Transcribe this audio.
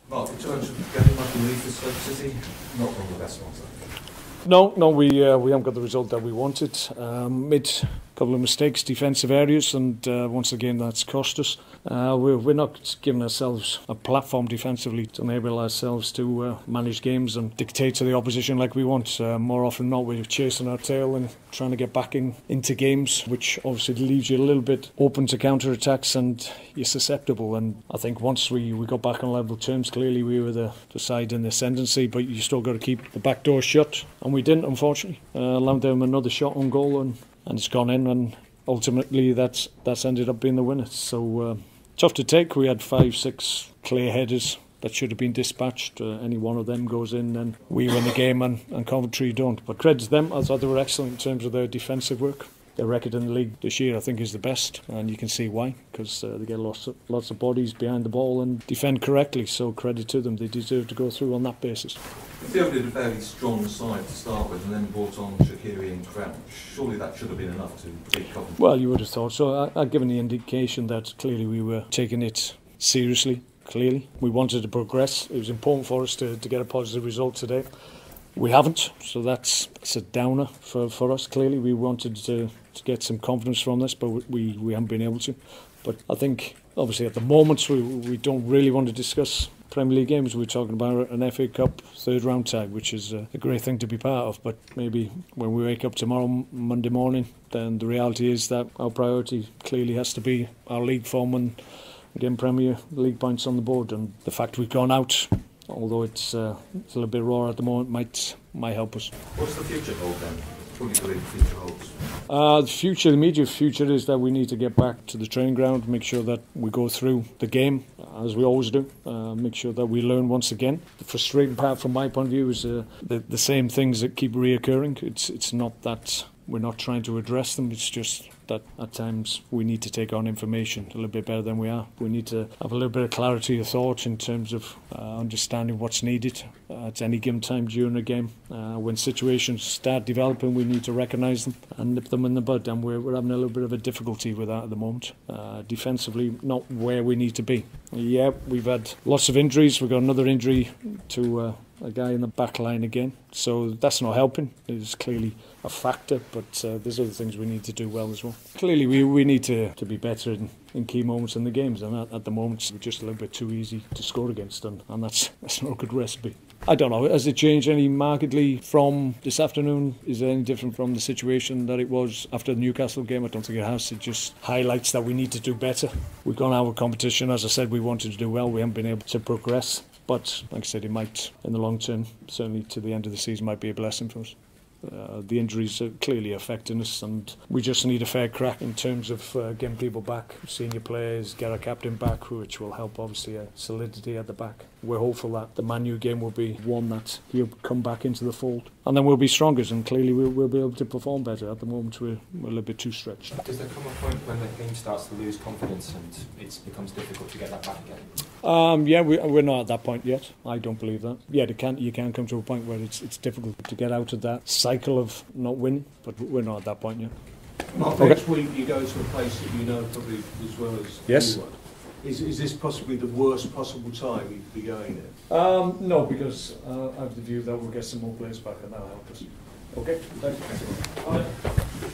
Mark, in terms of getting much relief for Stoke City, not one of the best ones, I think. No, we haven't got the result that we wanted. Made a couple of mistakes, defensive areas, and once again that's cost us. We're not giving ourselves a platform defensively to enable ourselves to manage games and dictate to the opposition like we want. More often than not, we're chasing our tail and trying to get back into games, which obviously leaves you a little bit open to counter-attacks and you're susceptible. And I think once we got back on level terms, clearly we were the side in the ascendancy, but you still got to keep the back door shut. And we didn't, unfortunately. Allowed them another shot on goal and it's gone in, and ultimately that's ended up being the winner. So tough to take. We had 5-6 clear headers that should have been dispatched. Any one of them goes in and we win the game and Coventry don't. But credit to them, I thought they were excellent in terms of their defensive work. Their record in the league this year, I think, is the best, and you can see why, because they get lots of bodies behind the ball and defend correctly. So credit to them; they deserve to go through on that basis. If they did a fairly strong side to start with, and then brought on Shaqiri and Crouch, surely that should have been enough to beat Coventry. Well, you would have thought so. I've given the indication that clearly we were taking it seriously. Clearly, we wanted to progress. It was important for us to get a positive result today. We haven't, so that's a downer for us. Clearly, we wanted to get some confidence from this, but we haven't been able to. But I think, obviously, at the moment, we don't really want to discuss Premier League games. We're talking about an FA Cup third round tag, which is a great thing to be part of. But maybe when we wake up tomorrow, Monday morning, then the reality is that our priority clearly has to be our league form and getting Premier League points on the board. And the fact we've gone out, although it's a little bit raw at the moment, might help us. What's the future hold then? What do you believe the future holds? The immediate future is that we need to get back to the training ground, make sure that we go through the game, as we always do, make sure that we learn once again. The frustrating part from my point of view is the same things that keep reoccurring. It's not that we're not trying to address them, it's just that at times we need to take on information a little bit better than we are. We need to have a little bit of clarity of thought in terms of understanding what's needed at any given time during a game. When situations start developing, we need to recognise them and nip them in the bud, and we're having a little bit of a difficulty with that at the moment. Defensively, not where we need to be. Yeah, we've had lots of injuries. We've got another injury to a guy in the back line again, so that's not helping. It's clearly a factor, but there's other things we need to do well as well. Clearly we need to be better in key moments in the games, and at the moment we're just a little bit too easy to score against, and that's not a good recipe. I don't know, has it changed any markedly from this afternoon? Is it any different from the situation that it was after the Newcastle game? I don't think it has. It just highlights that we need to do better. We've gone out of competition. As I said, we wanted to do well. We haven't been able to progress. But, like I said, it might, in the long term, certainly to the end of the season, might be a blessing for us. The injuries are clearly affecting us, and we just need a fair crack in terms of getting people back, senior players, get our captain back, which will help, obviously, solidity at the back. We're hopeful that the Man U game will be one that he'll come back into the fold, and then we'll be stronger, and clearly we'll be able to perform better. At the moment, we're a little bit too stretched. Does there come a point when the team starts to lose confidence and it becomes difficult to get that back again? Yeah, we're not at that point yet. I don't believe that. Yeah, you can come to a point where it's difficult to get out of that cycle of not winning, but we're not at that point yet. Mark, next week you go to a place that you know probably as well as yes. anyone. Is this possibly the worst possible time you could be going in? No, because I have the view that we'll get some more players back and that'll help us. Okay, thank you.